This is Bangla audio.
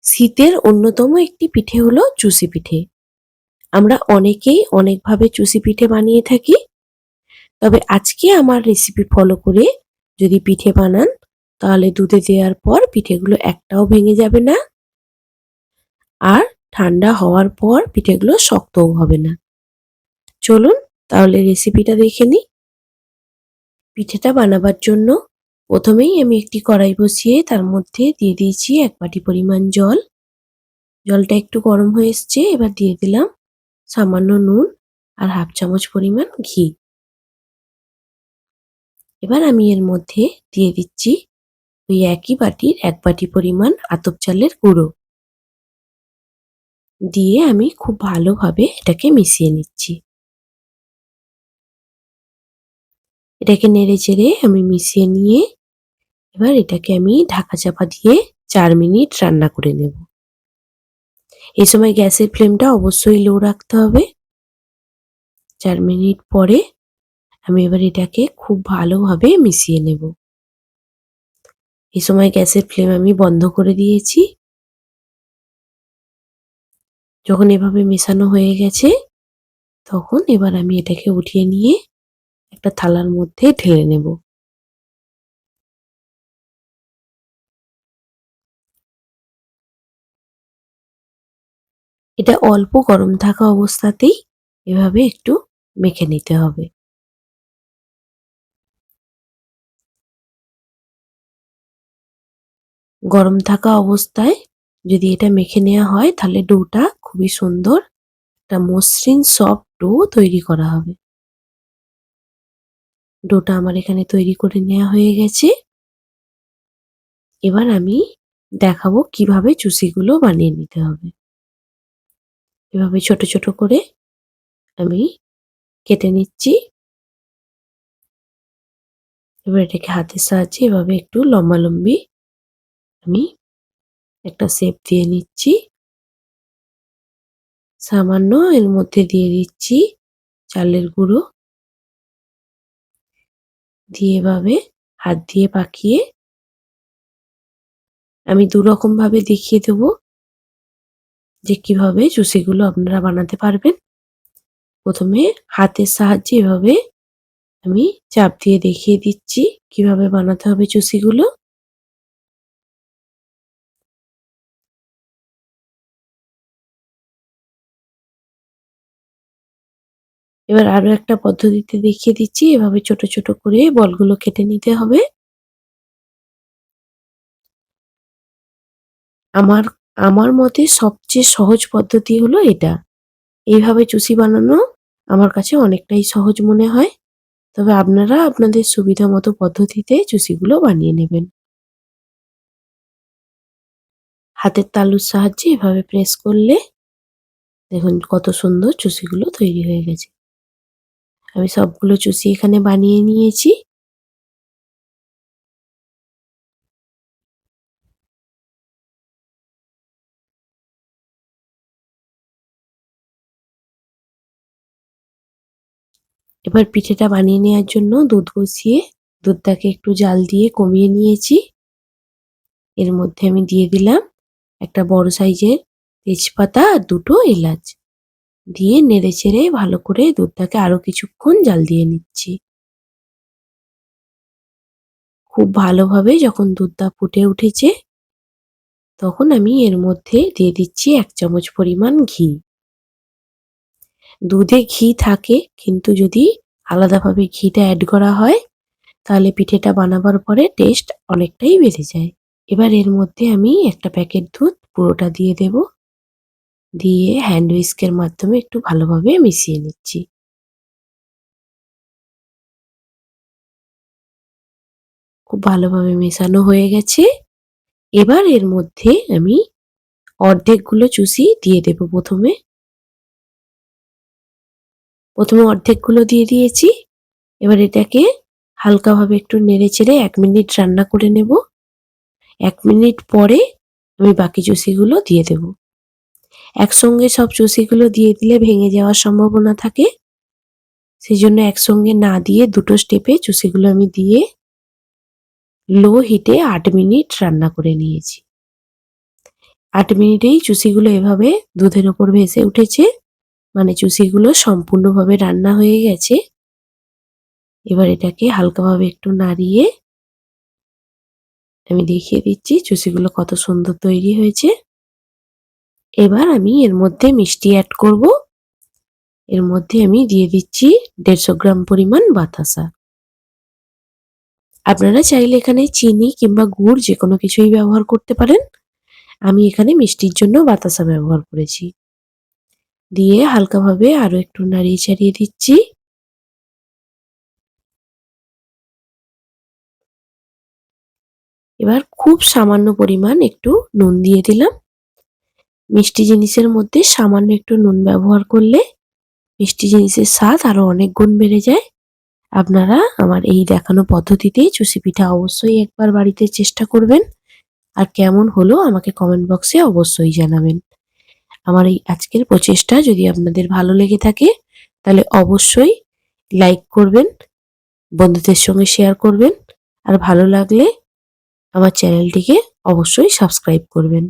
শীতের অন্যতম একটি পিঠে হলো চুষি পিঠে। আমরা অনেকেই অনেকভাবে চুষি পিঠে বানিয়ে থাকি। তবে আজকে আমার রেসিপি ফলো করে যদি পিঠে বানান, তাহলে দুধে দেওয়ার পর পিঠেগুলো একটাও ভেঙে যাবে না, আর ঠান্ডা হওয়ার পর পিঠেগুলো শক্তও হবে না। চলুন তাহলে রেসিপিটা দেখে নিই। পিঠেটা বানাবার জন্য প্রথমেই আমি একটি কড়াই বসিয়ে তার মধ্যে দিয়ে দিয়েছি 1 বাটি পরিমাণ জল। জলটা একটু গরম হয়ে এসছে, এবার দিয়ে দিলাম সামান্য নুন আর হাফ চামচ পরিমাণ ঘি। এবার আমি এর মধ্যে দিয়ে দিচ্ছি ওই একই বাটির 1 বাটি পরিমাণ আতপ চালের গুঁড়ো। দিয়ে আমি খুব ভালোভাবে এটাকে মিশিয়ে নিচ্ছি। এটাকে নেড়ে চেড়ে আমি মিশিয়ে নিয়ে এবার এটাকে আমি ঢাকা চাপা দিয়ে 4 মিনিট রান্না করে নেব। এই সময় গ্যাসের ফ্লেমটা অবশ্যই লো রাখতে হবে। 4 মিনিট পরে আমি এবার এটাকে খুব ভালোভাবে মিশিয়ে নেব। এই সময় গ্যাসের ফ্লেম আমি বন্ধ করে দিয়েছি। যখন এভাবে মেশানো হয়ে গেছে, তখন এবার আমি এটাকে উঠিয়ে নিয়ে একটা থালার মধ্যে ঢেলে নেব। এটা অল্প গরম থাকা অবস্থাতেই এভাবে একটু মেখে নিতে হবে। গরম থাকা অবস্থায় যদি এটা মেখে নেওয়া হয়, তাহলে ডোটা খুবই সুন্দর একটা মসৃণ সফট ডো তৈরি করা হবে। ডোটা আমার এখানে তৈরি করে নেওয়া হয়ে গেছে। এবার আমি দেখাবো কিভাবে চুষিগুলো বানিয়ে নিতে হবে। এভাবে ছোট ছোট করে আমি কেটে নিচ্ছি। এবার এটাকে হাতের সাহায্যে এভাবে একটু লম্বালম্বি আমি একটা শেপ দিয়ে নিচ্ছি। সামান্য এর মধ্যে দিয়ে দিচ্ছি চালের গুঁড়ো। দিয়ে এভাবে হাত দিয়ে পাকিয়ে আমি 2 রকম ভাবে দেখিয়ে দেবো যে কিভাবে চুষিগুলো আপনারা বানাতে পারবেন। প্রথমে হাতের সাহায্যে এভাবে আমি চাপ দিয়ে দেখিয়ে দিচ্ছি কিভাবে বানাতে হবে চুষিগুলো। এবার আরো একটা পদ্ধতিতে দেখিয়ে দিচ্ছি। এভাবে ছোট ছোট করে বলগুলো কেটে নিতে হবে। আমার আমার মতে সবচেয়ে সহজ পদ্ধতি হলো এটা। এইভাবে চুষি বানানো আমার কাছে অনেকটাই সহজ মনে হয়। তবে আপনারা আপনাদের সুবিধা মতো পদ্ধতিতে চুষিগুলো বানিয়ে নেবেন। হাতের তালুর সাহায্যে এভাবে প্রেস করলে দেখুন কত সুন্দর চুষিগুলো তৈরি হয়ে গেছে। আমি সবগুলো চুষি এখানে বানিয়ে নিয়েছি। এবার পিঠেটা বানিয়ে নেওয়ার জন্য দুধ বসিয়ে দুধটাকে একটু জাল দিয়ে কমিয়ে নিয়েছি। এর মধ্যে আমি দিয়ে দিলাম একটা বড় সাইজের তেজপাতা আর 2টো এলাচ। দিয়ে নেড়েচেড়ে ভালো করে দুধটাকে আরো কিছুক্ষণ জাল দিয়ে নিচ্ছি। খুব ভালোভাবে যখন দুধটা ফুটে উঠেছে, তখন আমি এর মধ্যে দিয়ে দিচ্ছি 1 চামচ পরিমাণ ঘি। দুধে ঘি থাকে, কিন্তু যদি আলাদাভাবে ঘিটা অ্যাড করা হয়, তাহলে পিঠেটা বানাবার পরে টেস্ট অনেকটাই বেড়ে যায়। এবার এর মধ্যে আমি একটা প্যাকেট দুধ পুরোটা দিয়ে দেব। দিয়ে হ্যান্ড হুইস্কের মাধ্যমে একটু ভালোভাবে মিশিয়ে নিচ্ছি। খুব ভালোভাবে মেশানো হয়ে গেছে। এবার এর মধ্যে আমি অর্ধেকগুলো চুষি দিয়ে দেব প্রথমে। প্রথমে অর্ধেকগুলো দিয়ে দিয়েছি। এবার এটাকে হালকাভাবে একটু নেড়েচেড়ে 1 মিনিট রান্না করে নেব। 1 মিনিট পরে আমি বাকি চুষিগুলো দিয়ে দেব। একসঙ্গে সব চুষিগুলো দিয়ে দিলে ভেঙে যাওয়ার সম্ভাবনা থাকে। সেজন্য একসঙ্গে না দিয়ে 2টো স্টেপে চুষিগুলো আমি দিয়ে লো হিটে 8 মিনিট রান্না করে নিয়েছি। 8 মিনিটেই চুষিগুলো এভাবে দুধের ওপর ভেসে উঠেছে, মানে চুষিগুলো সম্পূর্ণভাবে রান্না হয়ে গেছে। এবার এটাকে হালকাভাবে একটু নাড়িয়ে আমি দেখিয়ে দিচ্ছি চুষিগুলো কত সুন্দর তৈরি হয়েছে। এবার আমি এর মধ্যে মিষ্টি অ্যাড করব। এর মধ্যে আমি দিয়ে দিচ্ছি 150 গ্রাম পরিমাণ বাতাসা। আপনারা চাইলে এখানে চিনি কিংবা গুড় যে কোনো কিছুই ব্যবহার করতে পারেন। আমি এখানে মিষ্টির জন্য বাতাসা ব্যবহার করেছি। দিয়ে হালকাভাবে আরো একটু নাড়িয়ে চাড়িয়ে দিচ্ছি। এবার খুব সামান্য পরিমাণ একটু নুন দিয়ে দিলাম। মিষ্টি জিনিসের মধ্যে সামান্য একটু নুন ব্যবহার করলে মিষ্টি জিনিসের স্বাদ আরো অনেক গুণ বেড়ে যায়। আপনারা আমার এই দেখানো পদ্ধতিতে চুষি পিঠা অবশ্যই একবার বাড়িতে চেষ্টা করবেন। আর কেমন হলো আমাকে কমেন্ট বক্সে অবশ্যই জানাবেন। আমার এই আজকের প্রচেষ্টা যদি আপনাদের ভালো লেগে থাকে তাহলে অবশ্যই লাইক করবেন, বন্ধুদের সঙ্গে শেয়ার করবেন, আর ভালো লাগলে আমার চ্যানেলটিকে অবশ্যই সাবস্ক্রাইব করবেন।